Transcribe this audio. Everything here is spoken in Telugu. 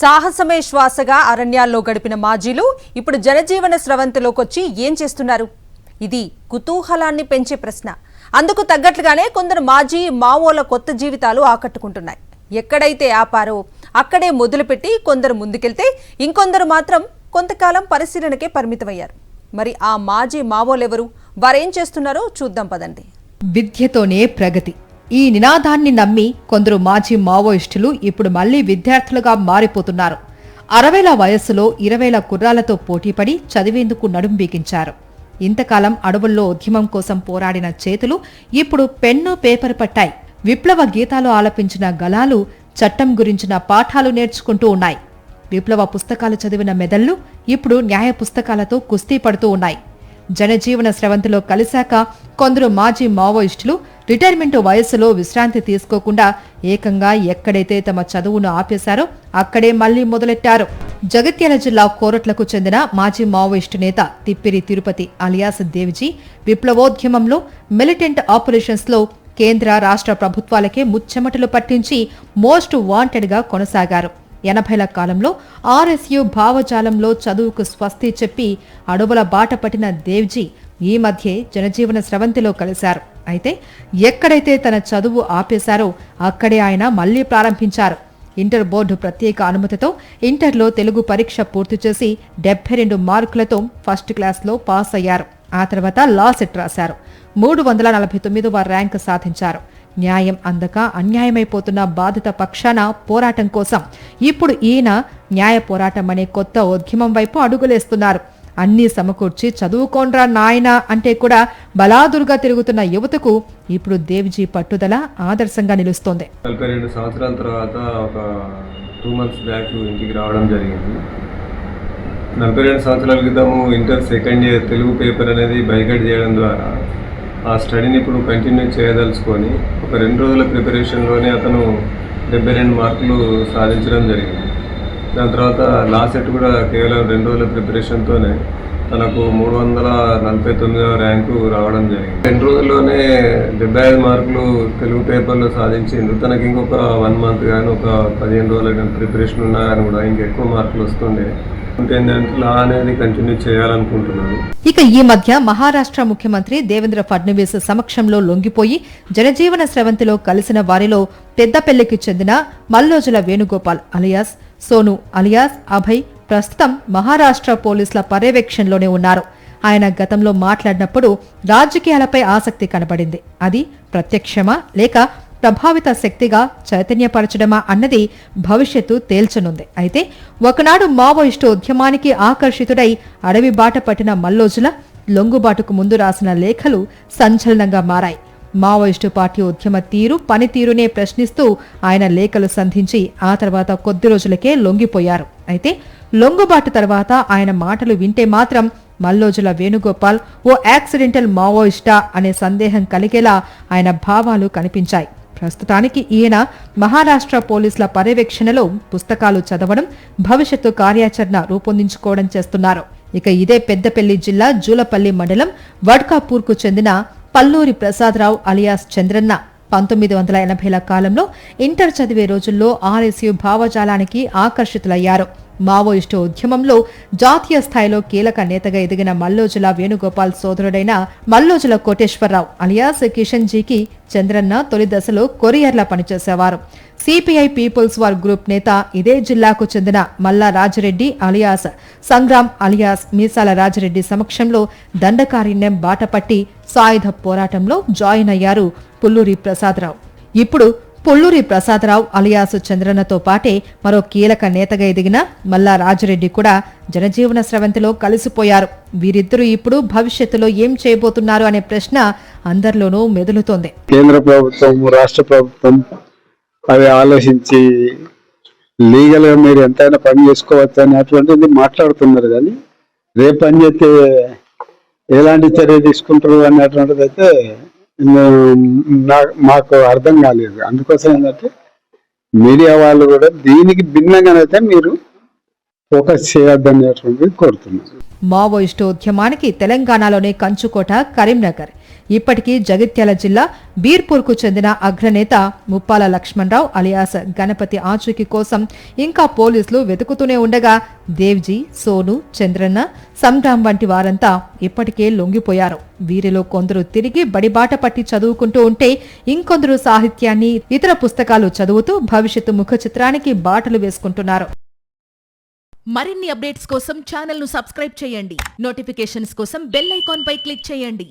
సాహసమే శ్వాసగా అరణ్యాల్లో గడిపిన మాజీలు ఇప్పుడు జనజీవన స్రవంతిలోకొచ్చి ఏం చేస్తున్నారు? ఇది కుతూహలాన్ని పెంచే ప్రశ్న. అందుకు తగ్గట్లుగానే కొందరు మాజీ మావోల కొత్త జీవితాలు ఆకట్టుకుంటున్నాయి. ఎక్కడైతే ఆపారో అక్కడే మొదలుపెట్టి కొందరు ముందుకెళ్తే ఇంకొందరు మాత్రం కొంతకాలం పరిశీలనకే పరిమితమయ్యారు. మరి ఆ మాజీ మావోలెవరు? వారేం చేస్తున్నారో చూద్దాం పదండి. విద్యతోనే ప్రగతి, ఈ నినాదాన్ని నమ్మి కొందరు మాజీ మావోయిస్టులు ఇప్పుడు మళ్లీ విద్యార్థులుగా మారిపోతున్నారు. 60ల వయస్సులో 20ల కుర్రాలతో పోటీపడి చదివేందుకు నడుం బిగించారు. ఇంతకాలం అడవుల్లో ఉద్యమం కోసం పోరాడిన చేతులు ఇప్పుడు పెన్ను పేపర్ పట్టాయి. విప్లవ గీతాలు ఆలపించిన గళాలు చట్టం గురించిన పాఠాలు నేర్చుకుంటూ ఉన్నాయి. విప్లవ పుస్తకాలు చదివిన మెదళ్లు ఇప్పుడు న్యాయ పుస్తకాలతో కుస్తీ పడుతూ ఉన్నాయి. జనజీవన స్రవంతిలో కలిశాక కొందరు మాజీ మావోయిస్టులు రిటైర్మెంట్ వయస్సులో విశ్రాంతి తీసుకోకుండా ఏకంగా ఎక్కడైతే తమ చదువును ఆపేశారో అక్కడే మళ్లీ మొదలెట్టారు. జగిత్యాల జిల్లా కోరట్లకు చెందిన మాజీ మావోయిస్టు నేత తిప్పిరి తిరుపతి అలియాస్ దేవ్జీ విప్లవోద్యమంలో మిలిటెంట్ ఆపరేషన్స్ లో కేంద్ర రాష్ట్ర ప్రభుత్వాలకే ముచ్చెమటలు పట్టించి మోస్ట్ వాంటెడ్ గా కొనసాగారు. 80ల కాలంలో ఆర్ఎస్యు భావజాలంలో చదువుకు స్వస్తి చెప్పి అడవుల బాట పట్టిన దేవ్జీ ఈ మధ్యే జనజీవన స్రవంతిలో కలిశారు. అయితే ఎక్కడైతే తన చదువు ఆపేశారో అక్కడే ఆయన మళ్లీ ప్రారంభించారు. ఇంటర్ బోర్డు ప్రత్యేక అనుమతితో ఇంటర్లో తెలుగు పరీక్ష పూర్తి చేసి 72 మార్కులతో ఫస్ట్ క్లాస్లో పాస్ అయ్యారు. ఆ తర్వాత లా సెట్ రాశారు. 349వ ర్యాంక్ సాధించారు. న్యాయం అందక అన్యాయమైపోతున్న బాధిత పక్షాన పోరాటం కోసం ఇప్పుడు ఈయన న్యాయ పోరాటం అనే కొత్త ఉద్యమం వైపు అడుగులేస్తున్నారు. అన్నీ సమకూర్చి చదువుకోండ్రా నాయనా అంటే కూడా బలాదురుగా తిరుగుతున్న యువతకు ఇప్పుడు దేవ్జీ పట్టుదల ఆదర్శంగా నిలుస్తోంది. 42 సంవత్సరాల తర్వాత ఒక 2 months బ్యాక్ ఇంటికి రావడం జరిగింది. 42 సంవత్సరాల క్రితము inter second year Telugu paper అనేది బైకట్ చేయడం ద్వారా ఆ స్టడీని ఇప్పుడు కంటిన్యూ చేయదలుచుకొని ఒక 2 రోజుల ప్రిపరేషన్లోనే అతను 72 మార్కులు సాధించడం జరిగింది. దాని తర్వాత లా సెట్ కూడా కేవలం 2 రోజుల ప్రిపరేషన్తోనే తనకు 349వ ర్యాంకు రావడం జరిగింది. 2 రోజుల్లోనే 75 మార్కులు తెలుగు పేపర్లో సాధించింది. తనకి ఇంకొక 1 month కానీ ఒక 15 రోజుల కానీ ప్రిపరేషన్ ఉన్నా కానీ కూడా ఇంకెక్కువ మార్కులు వస్తుండే. లా అనేది కంటిన్యూ చేయాలనుకుంటున్నాను. ఇక ఈ మధ్య మహారాష్ట్ర ముఖ్యమంత్రి దేవేంద్ర ఫడ్నవీస్ సమక్షంలో లొంగిపోయి జనజీవన స్రవంతిలో కలిసిన వారిలో పెద్దపల్లికి చెందిన మల్లోజుల వేణుగోపాల్ అలియాస్ సోను అలియాస్ అభయ్ ప్రస్తుతం మహారాష్ట్ర పోలీసుల పర్యవేక్షణలోనే ఉన్నారు. ఆయన గతంలో మాట్లాడినప్పుడు రాజకీయాలపై ఆసక్తి కనబడింది. అది ప్రత్యక్షమా లేక ప్రభావిత శక్తిగా చైతన్యపరచడమా అన్నది భవిష్యత్తు తేల్చనుంది. అయితే ఒకనాడు మావోయిస్టు ఉద్యమానికి ఆకర్షితుడై అడవి బాట పట్టిన మల్లోజుల లొంగుబాటుకు ముందు రాసిన లేఖలు సంచలనంగా మారాయి. మావోయిస్టు పార్టీ ఉద్యమ తీరు పనితీరునే ప్రశ్నిస్తూ ఆయన లేఖలు సంధించి ఆ తర్వాత కొద్ది రోజులకే లొంగిపోయారు. అయితే లొంగుబాటు తర్వాత ఆయన మాటలు వింటే మాత్రం మల్లోజుల వేణుగోపాల్ ఓ యాక్సిడెంటల్ మావోయిస్టా అనే సందేహం కలిగేలా ఆయన భావాలు కనిపించాయి. ప్రస్తుతానికి ఈయన మహారాష్ట్ర పోలీసుల పర్యవేక్షణలో పుస్తకాలు చదవడం, భవిష్యత్తు కార్యాచరణ రూపొందించుకోవడం చేస్తున్నారు. ఇక ఇదే పెద్దపల్లి జిల్లా జూలపల్లి మండలం వడ్కాపూర్కు చెందిన పల్లూరి ప్రసాదరావు అలియాస్ చంద్రన్న 1980ల కాలంలో ఇంటర్ చదివే రోజుల్లో ఆర్ఎస్యు భావజాలానికి ఆకర్షితులయ్యారు. మావోయిస్టు ఉద్యమంలో జాతీయ స్థాయిలో కీలక నేతగా ఎదిగిన మల్లోజుల వేణుగోపాల్ సోదరుడైన మల్లోజుల కోటేశ్వరరావు అలియాస్ కిషన్ జీకి చంద్రన్న తొలి దశలో కొరియర్లా పనిచేసేవారు. సిపిఐ పీపుల్స్ వార్ గ్రూప్ నేత ఇదే జిల్లాకు చెందిన మల్లా రాజిరెడ్డి అలియాస్ సంగ్రామ్ అలియాస్ మీసాల రాజిరెడ్డి సమక్షంలో దండకారణ్యం బాటపట్టి సాయుధ పోరాటంలో జాయిన్ అయ్యారు పుల్లూరి ప్రసాదరావు. ఇప్పుడు పుల్లూరి ప్రసాదరావు అలియాస్ చంద్రన్నతో పాటే మరో కీలక నేతగా ఎదిగిన మల్లా రాజిరెడ్డి కూడా జనజీవన స్రవంతిలో కలిసిపోయారు. వీరిద్దరూ ఇప్పుడు భవిష్యత్తులో ఏం చేయబోతున్నారు అనే ప్రశ్న అందరిలోనూ మెదులుతోంది. కేంద్ర ప్రభుత్వం, రాష్ట్ర ప్రభుత్వం అవి ఆలోచించి లీగల్ గా మీరు ఎంతైనా పని చేసుకోవచ్చు అనేటువంటిది మాట్లాడుతున్నారు. కానీ రేపు పని చేస్తే ఎలాంటి చర్య తీసుకుంటారు అనేటువంటిది అయితే మాకు అర్థం కాలేదు. అందుకోసం ఏంటంటే మీడియా వాళ్ళు కూడా దీనికి భిన్నంగానైతే మీరు ఫోకస్ చేయొద్దనేటువంటిది కోరుతున్నారు. మావోయిస్టు ఉద్యమానికి తెలంగాణలోనే కంచుకోట కరీంనగర్. ఇప్పటికీ జగిత్యాల జిల్లా బీర్పూర్కు చెందిన అగ్రనేత ముప్పాల లక్ష్మణరావు అలియాస్ గణపతి ఆచూకీ కోసం ఇంకా పోలీసులు వెతుకుతూనే ఉండగా దేవ్జీ, సోను, చంద్రన్న, సంగ్రామ్ వంటి వారంతా ఇప్పటికే లొంగిపోయారు. వీరిలో కొందరు తిరిగి బడిబాట పట్టి చదువుకుంటూ ఉంటే ఇంకొందరు సాహిత్యాన్ని, ఇతర పుస్తకాలు చదువుతూ భవిష్యత్తు ముఖ చిత్రానికి బాటలు వేసుకుంటున్నారు. మరిన్ని అప్డేట్స్ కోసం ఛానల్ ను సబ్స్క్రైబ్ చేయండి. నోటిఫికేషన్స్ కోసం బెల్ ఐకాన్ పై క్లిక్ చేయండి.